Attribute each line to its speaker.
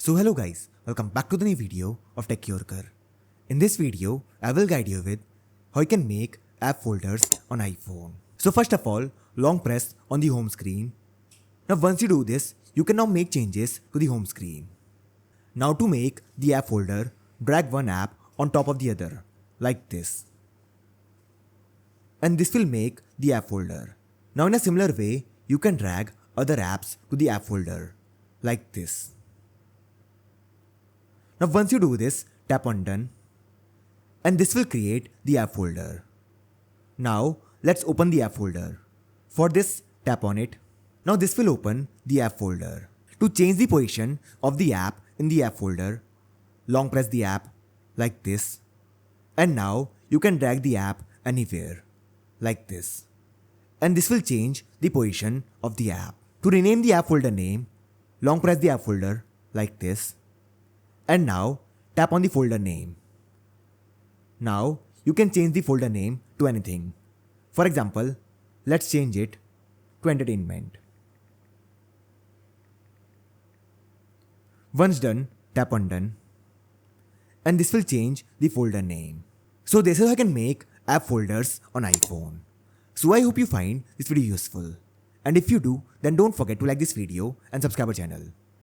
Speaker 1: So hello guys, welcome back to the new video of Tech Yorker. In this video, I will guide you with how you can make app folders on iPhone. So first of all, long press on the home screen. Now once you do this, you can now make changes to the home screen. Now to make the app folder, drag one app on top of the other, like this. And this will make the app folder. Now in a similar way, you can drag other apps to the app folder, like this. Now once you do this, tap on done. And this will create the app folder. Now let's open the app folder. For this, tap on it. Now this will open the app folder. To change the position of the app in the app folder, long press the app like this. And now you can drag the app anywhere like this. And this will change the position of the app. To rename the app folder name, long press the app folder like this. And now tap on the folder name. Now you can change the folder name to anything. For example, let's change it to entertainment. Once done, tap on done. And this will change the folder name. So this is how I can make app folders on iPhone. So I hope you find this video useful. And if you do, then don't forget to like this video and subscribe our channel.